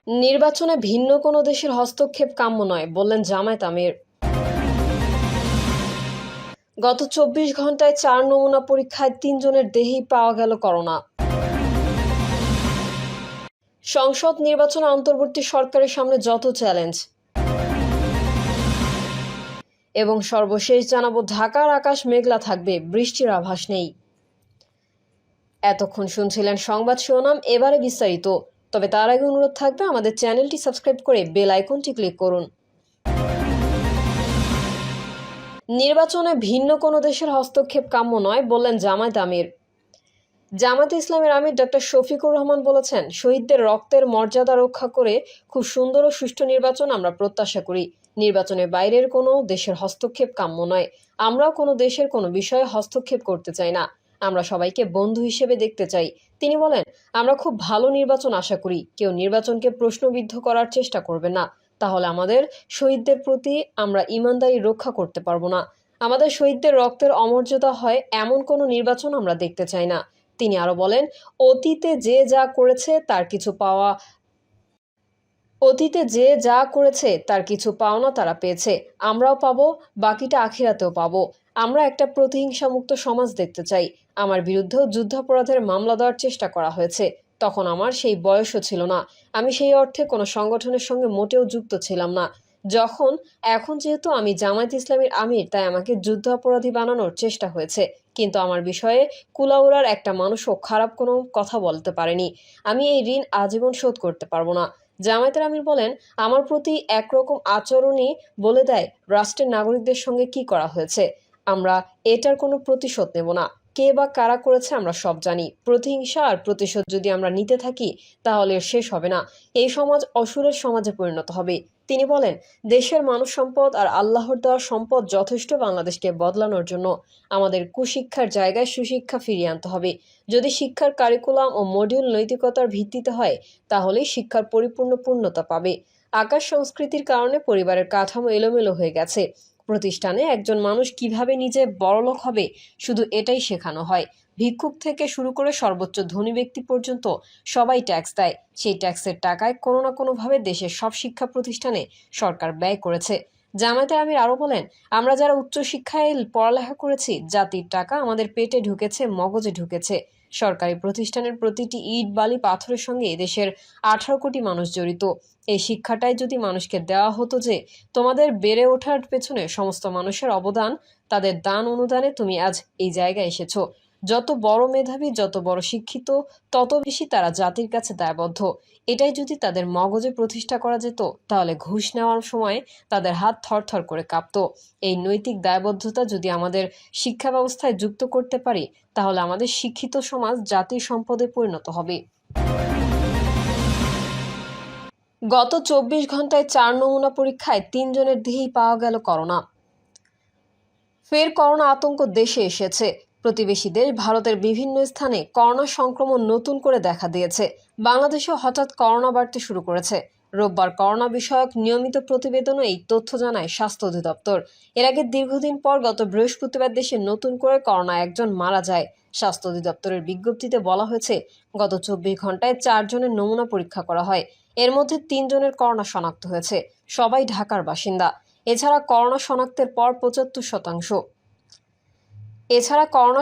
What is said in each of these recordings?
নির্বাচনে ভিন্ন কোনো দেশের হস্তক্ষেপ কাম্য নয় বললেন জামায়াত আমির। গত ২৪ ঘন্টায় ৪ নমুনা পরীক্ষায় ৩ জনের দেহেই পাওয়া গেল করোনা। সংসদ নির্বাচনে অন্তর্বর্তী সরকারের সামনে যত চ্যালেঞ্জ। এবং সর্বশেষ জানাবো, ঢাকার আকাশ মেঘলা থাকবে, বৃষ্টির আভাস নেই। এতক্ষণ শুনছিলেন সংবাদ শিরোনাম, এবারে বিস্তারিত। তবে তার আগে অনুরোধ থাকবে আমাদের চ্যানেলটি সাবস্ক্রাইব করে বেল আইকনটি ক্লিক করুন। নির্বাচনে ভিন্ন কোনো দেশের হস্তক্ষেপ কাম্য নয় বললেন জামায়াত আমির। জামায়াতে ইসলামের আমির ডক্টর শফিকুর রহমান বলেছেন, শহীদদের রক্তের মর্যাদা রক্ষা করে খুব সুন্দর ও সুষ্ঠু নির্বাচন আমরা প্রত্যাশা করি। নির্বাচনের বাইরের কোনো দেশের হস্তক্ষেপ কাম্য নয়। আমরাও কোনো দেশের কোনো বিষয়ে হস্তক্ষেপ করতে চাই না। আমরা সবাইকে বন্ধু হিসেবে দেখতে চাই। তিনি বলেন, আমরা খুব ভালো নির্বাচন আশা করি। কেউ নির্বাচনকে প্রশ্নবিদ্ধ করার চেষ্টা করবে না, তাহলে আমাদের শহীদদের প্রতি আমরা ইমানদারি রক্ষা করতে পারবো না। আমাদের শহীদদের রক্তের অমর্যাদা হয় এমন কোনো নির্বাচন আমরা দেখতে চাই না। তিনি আরো বলেন, অতীতে যে যা করেছে তার কিছু পাওনা তারা পেয়েছে, আমরাও পাবো, বাকিটা আখিরাতেও পাবো। আমরা একটা প্রতিহিংসামুক্ত সমাজ দেখতে চাই। আমার বিরুদ্ধেও যুদ্ধাপরাধের মামলা দেওয়ার চেষ্টা করা হয়েছে। তখন আমার সেই বয়সও ছিল না। আমি সেই অর্থে কোনো সংগঠনের সঙ্গে মোটেও যুক্ত ছিলাম না। এখন যেহেতু আমি জামায়াত ইসলামীর আমির, তাই আমাকে যুদ্ধাপরাধী বানানোর চেষ্টা হয়েছে। কিন্তু আমার বিষয়ে কুলাউড়ার একটা মানুষও খারাপ কোনো কথা বলতে পারেনি। আমি এই ঋণ আজীবন শোধ করতে পারবো না। জামায়াতের আমির বলেন, আমার প্রতি একরকম আচরণই বলে দেয় রাষ্ট্রের নাগরিকদের সঙ্গে কি করা হয়েছে। আমরা এটার কোনো প্রতিশোধ নেব না। কে বা কারা করেছে আমরা সব জানি। প্রতিহিংসা আর প্রতিশোধ যদি আমরা নিতে থাকি, তাহলে এর শেষ হবে না। এই সমাজ অসুরের সমাজে পরিণত হবে। তিনি বলেন, দেশের মানব সম্পদ আর আল্লাহর দেওয়া সম্পদ যথেষ্ট বাংলাদেশকে বদলানোর জন্য। আমাদের কুশিক্ষার জায়গায় সুশিক্ষা ফিরিয়ে আনতে হবে। যদি শিক্ষার কারিকুলাম ও মডিউল নৈতিকতার ভিত্তিতে হয়, তাহলেই শিক্ষার পরিপূর্ণ পূর্ণতা পাবে। আকাশ সংস্কৃতির কারণে পরিবারের কাঠামো এলোমেলো হয়ে গেছে। প্রতিষ্ঠানে একজন মানুষ কিভাবে নিজে বড়লোক হবে, শুধু এটাই শেখানো হয়। ভিক্ষুক থেকে শুরু করে সর্বোচ্চ ধনী ব্যক্তি পর্যন্ত সবাই ট্যাক্স দেয়। সেই ট্যাক্সের টাকায় কোনো না কোনোভাবে দেশের সব শিক্ষা প্রতিষ্ঠানে সরকার ব্যয় করেছে। জামায়াতে আমির আরও বলেন, আমরা যারা উচ্চশিক্ষায় পড়ালেখা করেছি, জাতির টাকা আমাদের পেটে ঢুকেছে, মগজে ঢুকেছে। সরকারি প্রতিষ্ঠানের প্রতিটি ইট বালি পাথরের সঙ্গে দেশের 18 কোটি মানুষ জড়িত। এই শিক্ষাটাই যদি মানুষকে দেওয়া হতো যে, তোমাদের বেড়ে ওঠার পেছনে সমস্ত মানুষের অবদান, তাদের দান অনুদানে তুমি আজ এই জায়গায় এসেছো। যত বড় মেধাবী, যত বড় শিক্ষিত, তত বেশি তারা জাতির কাছে দায়বদ্ধ। এটাই যদি তাদের মগজে প্রতিষ্ঠা করা যেত, তাহলে ঘুষ নেওয়ার সময় তাদের হাত থরথর করে কাঁপত। এই নৈতিক দায়বদ্ধতা যদি আমাদের শিক্ষা ব্যবস্থায় যুক্ত করতে পারি, তাহলে আমাদের শিক্ষিত সমাজ জাতির সম্পদে পরিণত হবে। গত 24 ঘন্টায় 4 নমুনা পরীক্ষায় 3 জনের দেহেই পাওয়া গেল করোনা। ফের করোনা আতঙ্ক দেশে এসেছে। প্রতিবেশী দেশ ভারতের বিভিন্ন স্থানে করোনা সংক্রমণ নতুন করে দেখা দিয়েছে। বাংলাদেশেও হঠাৎ করোনা বাড়তে শুরু করেছে। রোববার করোনা বিষয়ক নিয়মিত প্রতিবেদনে এই তথ্য জানায় স্বাস্থ্য অধিদপ্তর। এর আগে দীর্ঘদিন পর গত বৃহস্পতিবার দেশে নতুন করে করোনা একজন মারা যায়। স্বাস্থ্য অধিদপ্তরের বিজ্ঞপ্তিতে বলা হয়েছে, গত 24 ঘন্টায় 4 জনের নমুনা পরীক্ষা করা হয়। এর মধ্যে 3 জনের করোনা শনাক্ত হয়েছে। সবাই ঢাকার বাসিন্দা। এছাড়া করোনা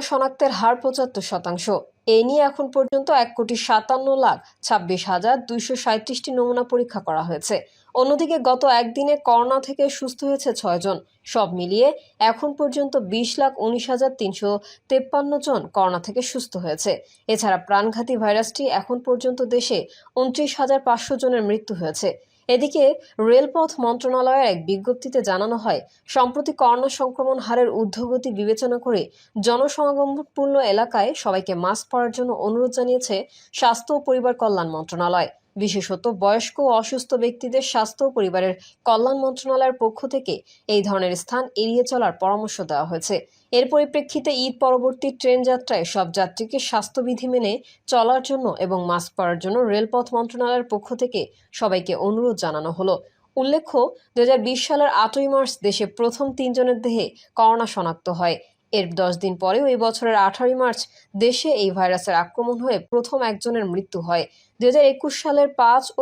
শনাক্তের হার 75%। এই নিয়ে এখন পর্যন্ত 1,57,26,237টি নমুনা পরীক্ষা করা হয়েছে। অন্যদিকে গত একদিনে করোনা থেকে সুস্থ হয়েছে 6 জন। সব মিলিয়ে এখন পর্যন্ত 20,19,353 জন করোনা থেকে সুস্থ হয়েছে। এছাড়া প্রাণঘাতী ভাইরাসটি এখন পর্যন্ত দেশে 29,500 জনের মৃত্যু হয়েছে। এদিকে রেলপথ মন্ত্রণালয়ের এক বিজ্ঞপ্তিতে জানানো হয়, সম্প্রতি করোনা সংক্রমণ হারের ঊর্ধ্বগতি বিবেচনা করে জনসমাগমপূর্ণ এলাকায় সবাইকে মাস্ক পরার জন্য অনুরোধ জানিয়েছে স্বাস্থ্য ও পরিবার কল্যাণ মন্ত্রণালয়। বিশেষত বয়স্ক ও অসুস্থ ব্যক্তিদের স্বাস্থ্য ও পরিবারের কল্যাণ মন্ত্রণালয়ের পক্ষ থেকে এই ধরনের স্থান এড়িয়ে চলার পরামর্শ দেওয়া হয়েছে। এর পরিপ্রেক্ষিতে ঈদ পরবর্তী ট্রেন যাত্রায় সব যাত্রীকে স্বাস্থ্যবিধি মেনে চলার জন্য এবং মাস্ক পরার জন্য রেলপথ মন্ত্রণালয়ের পক্ষ থেকে সবাইকে অনুরোধ জানানো হলো। উল্লেখ্য, 2020 সালের 8ই মার্চ দেশে প্রথম 3 জনের দেহে করোনা শনাক্ত হয়। এর 10 দিন পরেও এই বছরের 18 মার্চ দেশে এই ভাইরাসের আক্রমণ হয়ে প্রথম একজনের মৃত্যু হয়। 2021 সালের 5 ও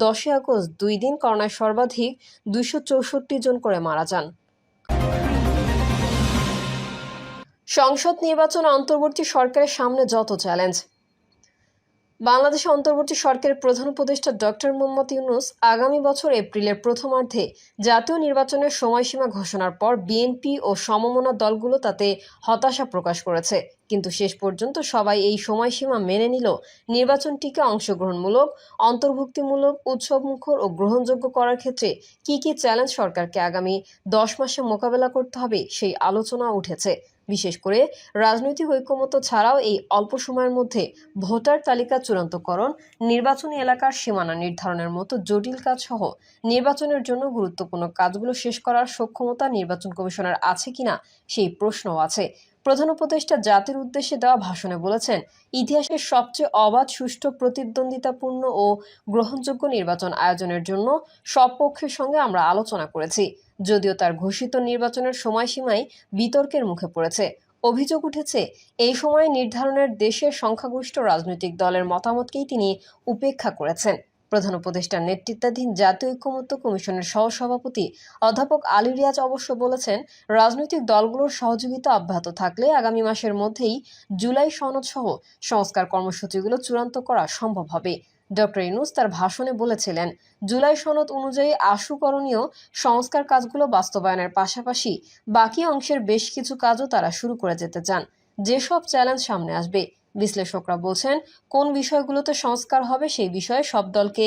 10 আগস্ট 2 দিন করোনায় সর্বাধিক 264 জন করে মারা যান। সংসদ নির্বাচন অন্তর্বর্তী সরকারের সামনে যত চ্যালেঞ্জ। বাংলাদেশে অন্তর্বর্তী সরকারের প্রধান উপদেষ্টা ডক্টর মোহাম্মদ ইউনূস আগামী বছর এপ্রিলের প্রথমার্ধে জাতীয় নির্বাচনের সময়সীমা ঘোষণার পর বিএনপি ও সমমনা দলগুলো তাতে হতাশা প্রকাশ করেছে। কিন্তু শেষ পর্যন্ত সবাই এই সময়সীমা মেনে নিল নির্বাচনটিকে অংশগ্রহণমূলক, অন্তর্ভুক্তিমূলক, উৎসবমুখর ও গ্রহণযোগ্য করার ক্ষেত্রে কী কী চ্যালেঞ্জ সরকারকে আগামী 10 মাসে মোকাবেলা করতে হবে সেই আলোচনা উঠেছে। বিশেষ করে রাজনৈতিক ঐকমত্য ছাড়াও এই অল্প সময়ের মধ্যে ভোটার তালিকা চূড়ান্তকরণ, নির্বাচনী এলাকার সীমানা নির্ধারণের মতো জটিল কাজ সহ নির্বাচনের জন্য গুরুত্বপূর্ণ কাজগুলো শেষ করার সক্ষমতা নির্বাচন কমিশনের আছে কিনা সেই প্রশ্নও আছে। প্রধান উপদেষ্টা জাতির উদ্দেশ্যে দেওয়া ভাষণে বলেছেন, ইতিহাসের সবচেয়ে অবাধ, সুষ্ঠু, প্রতিদ্বন্দ্বিতাপূর্ণ ও গ্রহণযোগ্য নির্বাচন আয়োজনের জন্য সব পক্ষের সঙ্গে আমরা আলোচনা করেছি। যদিও তার ঘোষিত নির্বাচনের সময়সীমাই বিতর্কের মুখে পড়েছে। অভিযোগ উঠেছে, এই সময় নির্ধারণের দেশের সংখ্যাগরিষ্ঠ রাজনৈতিক দলের মতামতকেই তিনি উপেক্ষা করেছেন। প্রধান উপদেষ্টার নেতৃত্বাধীন জাতীয় ঐকমত্য কমিশনের সহসভাপতি অধ্যাপক আলী রিয়াজ অবশ্য বলেছেন, রাজনৈতিক দলগুলোর সহযোগিতা অব্যাহত থাকলে আগামী মাসের মধ্যেই জুলাই সনদ সহ সংস্কার কর্মসূচিগুলো চূড়ান্ত করা সম্ভব হবে। ডক্টর ইউনূস তার ভাষণে বলেছিলেন, জুলাই সনদ অনুযায়ী আশুকরণীয় সংস্কার কাজগুলো বাস্তবায়নের পাশাপাশি বাকি অংশের বেশ কিছু কাজও তারা শুরু করে যেতে চান। যেসব চ্যালেঞ্জ সামনে আসবে, বিশ্লেষকরা বলছেন, কোন বিষয়গুলোতে সংস্কার হবে সেই বিষয়ে সব দলকে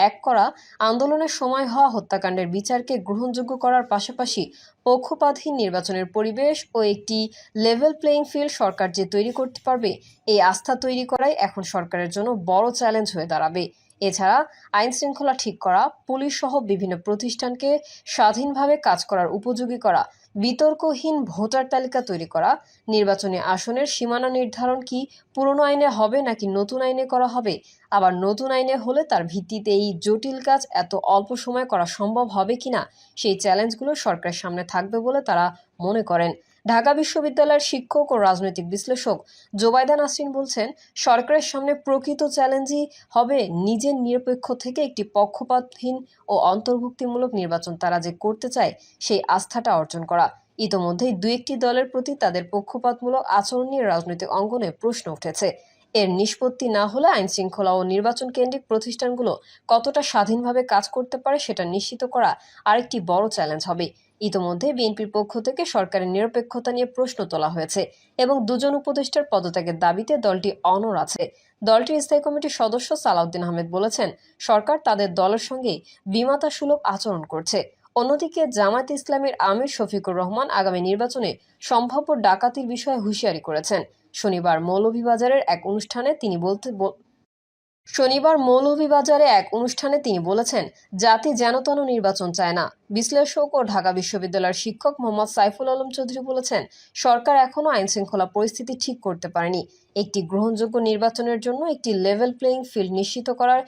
এক করা, আন্দোলনের সময় হওয়া হত্যাকাণ্ডের বিচারকে গ্রহণযোগ্য করার পাশাপাশি পক্ষপাতহীন নির্বাচনের পরিবেশ ও একটি লেভেল প্লেইং ফিল্ড সরকার যে তৈরি করতে পারবে, এই আস্থা তৈরি করাই এখন সরকারের জন্য বড় চ্যালেঞ্জ হয়ে দাঁড়াবে। এছাড়া আইন শৃঙ্খলা ঠিক করা, পুলিশ সহ বিভিন্ন প্রতিষ্ঠানকে স্বাধীনভাবে কাজ করার উপযোগী করা, বিতর্কহীন ভোটার তালিকা তৈরি করা, নির্বাচনী আসনের সীমানা নির্ধারণ কি পুরনো আইনে হবে নাকি নতুন আইনে করা হবে, আবার নতুন আইনে হলে তার ভিত্তিতে এই জটিল কাজ এত অল্প সময়ে করা সম্ভব হবে কিনা সেই চ্যালেঞ্জগুলো সরকারের সামনে থাকবে বলে তারা মনে করেন। ঢাকা বিশ্ববিদ্যালয়ের শিক্ষক ও রাজনৈতিক বিশ্লেষক জোবাইদা নাসরিন বলছেন, সরকারের সামনে প্রকৃত চ্যালেঞ্জই হবে নিজের নিরপেক্ষ থেকে একটি পক্ষপাতহীন ও অন্তর্ভুক্তিমূলক নির্বাচন তারা যে করতে চায় সেই আস্থাটা অর্জন করা। ইতোমধ্যেই দু একটি দলের প্রতি তাদের পক্ষপাতমূলক আচরণ নিয়ে রাজনৈতিক অঙ্গনে প্রশ্ন উঠেছে। এর নিষ্পত্তি না হলে আইন শৃঙ্খলা ও নির্বাচন কেন্দ্রিক প্রতিষ্ঠানগুলো কতটা স্বাধীনভাবে কাজ করতে পারে সেটা নিশ্চিত করা আরেকটি বড় চ্যালেঞ্জ হবে। ইতোমধ্যে বিএনপির পক্ষ থেকে সরকারের নিরপেক্ষতা নিয়ে প্রশ্ন তোলা হয়েছে এবং দুজন উপদেষ্টার পদত্যাগের দাবিতে দলটি অনড় আছে। দলটির স্থায়ী কমিটির সদস্য সালাউদ্দিন আহমেদ বলেছেন, সরকার তাদের দলের সঙ্গে বিমাতাসুলভ আচরণ করছে। অন্যদিকে জামায়াত ইসলামীর আমির শফিকুর রহমান আগামী নির্বাচনে সম্ভাব্য ডাকাতির বিষয়ে হুঁশিয়ারি করেছেন। শনিবার মৌলভীবাজারে এক অনুষ্ঠানে তিনি বলেছেন, জাতি যেনতেন নির্বাচন চায় না। বিশ্লেষক ও ঢাকা বিশ্ববিদ্যালয়ের শিক্ষক মোহাম্মদ সাইফুল আলম চৌধুরী বলেছেন, সরকার এখনো আইন শৃঙ্খলা পরিস্থিতি ঠিক করতে পারেনি। একটি গ্রহণযোগ্য নির্বাচনের জন্য একটি লেভেল প্লেইং ফিল্ড নিশ্চিত করার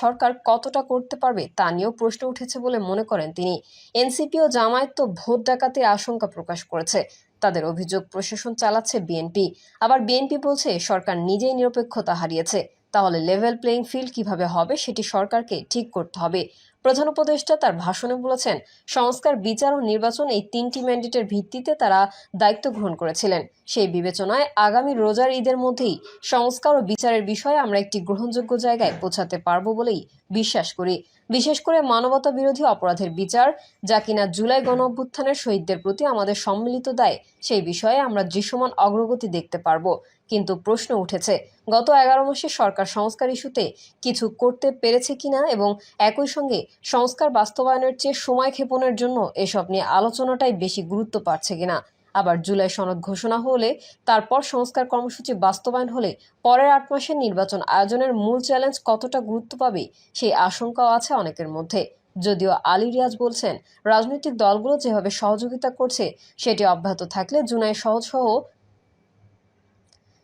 সরকার কতটা করতে পারবে তা নিয়েও প্রশ্ন উঠেছে বলে মনে করেন তিনি। এনসিপি ও জামায়াত তো ভোট ডাকাতির আশঙ্কা প্রকাশ করেছে। তাদের অভিযোগ প্রশাসন চালাচ্ছে বিএনপি। আবার বিএনপি বলছে সরকার নিজেই নিরপেক্ষতা হারিয়েছে। তাহলে লেভেল প্লেইং ফিল্ড কিভাবে হবে সেটি সরকারকে ঠিক করতে হবে। প্রধান উপদেষ্টা তার ভাষণে বলেছেন, সংস্কার, বিচার ও নির্বাচন এই তিনটি ম্যান্ডেটের ভিত্তিতে তারা দায়িত্ব গ্রহণ করেছিলেন। সেই বিবেচনায় আগামী রোজার ঈদের মধ্যেই সংস্কার ও বিচারের বিষয়ে আমরা একটি গ্রহণযোগ্য জায়গায় পৌঁছাতে পারব বলেই বিশ্বাস করি। বিশেষ করে মানবতা বিরোধী অপরাধের বিচার, যা কিনা জুলাই গণঅভ্যুত্থানের শহীদদের প্রতি আমাদের সম্মিলিত দায়, সেই বিষয়ে আমরা দৃশ্যমান অগ্রগতি দেখতে পারব। কিন্তু প্রশ্ন উঠেছে, গত 11 মাসে সরকার সংস্কার ইস্যুতে কিছু করতে পেরেছে কিনা এবং একই সঙ্গে সংস্কার বাস্তবায়নের চেয়ে সময় ক্ষেপণের জন্য এসব নিয়ে আলোচনাটাই বেশি গুরুত্ব পাচ্ছে কিনা। আবার জুলাই সনদ ঘোষণা হলে, তারপর সংস্কার কর্মসূচি বাস্তবায়ন হলে পরের 8 মাসের নির্বাচন আয়োজনের মূল চ্যালেঞ্জ কতটা গুরুত্ব পাবে সেই আশঙ্কাও আছে অনেকের মধ্যে। যদিও আলী রিয়াজ বলছেন, রাজনৈতিক দলগুলো যেভাবে সহযোগিতা করছে সেটি অব্যাহত থাকলে জুলাই সনদ সহ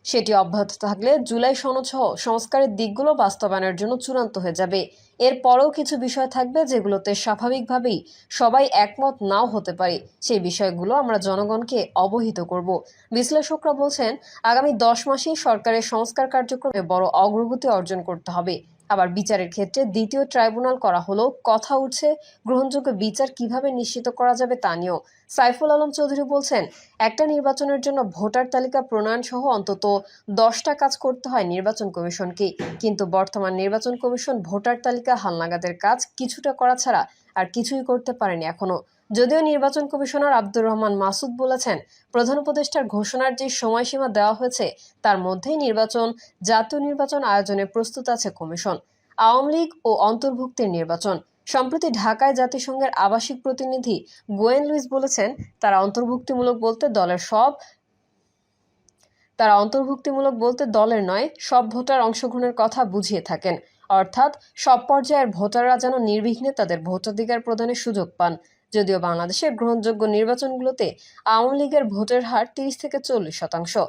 সেটি অব্যাহত থাকলে জুলাই সনদ সহ সংস্কারের দিকগুলো বাস্তবায়নের জন্য চূড়ান্ত হয়ে যাবে। এরপরেও কিছু বিষয় থাকবে যেগুলোতে স্বাভাবিকভাবেই সবাই একমত নাও হতে পারে। সেই বিষয়গুলো আমরা জনগণকে অবহিত করব। বিশ্লেষকরা বলছেন, আগামী 10 মাসেই সরকারের সংস্কার কার্যক্রমে বড় অগ্রগতি অর্জন করতে হবে। আবার বিচারের ক্ষেত্রে দ্বিতীয় ট্রাইব্যুনাল করা হলো কথা উঠছে গ্রহণযোগ্য বিচার কিভাবে নিশ্চিত করা যাবে তা নিয়েও। সাইফুল আলম চৌধুরী বলছেন, একটা নির্বাচনের জন্য ভোটার তালিকা প্রণয়ন সহ অন্তত 10টা কাজ করতে হয় নির্বাচন কমিশনকে। কিন্তু বর্তমান নির্বাচন কমিশন ভোটার তালিকা হালনাগাদের কাজ কিছুটা করা ছাড়া আর কিছুই করতে পারেনি এখনো। যদিও নির্বাচন কমিশনার আব্দুর রহমান মাসুদ বলেছেন, প্রধান উপদেষ্টার ঘোষণার যে সময়সীমা দেওয়া হয়েছে তার মধ্যেই জাতীয় নির্বাচন আয়োজনে প্রস্তুত আছে কমিশন। আওয়ামী লীগ ও অন্তর্ভুক্তির নির্বাচন। সম্প্রতি ঢাকায় জাতিসংঘের আবাসিক প্রতিনিধি গোয়েন লুইস বলেছেন, তারা অন্তর্ভুক্তিমূলক বলতে দলের নয়, সব ভোটার অংশগ্রহণের কথা বুঝিয়ে থাকেন। অর্থাৎ সব পর্যায়ের ভোটাররা যেন নির্বিঘ্নে তাদের ভোটাধিকার প্রদানের সুযোগ পান। যদিও বাংলাদেশের গ্রহণযোগ্য নির্বাচনগুলোতে আওয়ামী লীগের ভোটের হার 30 থেকে 40%।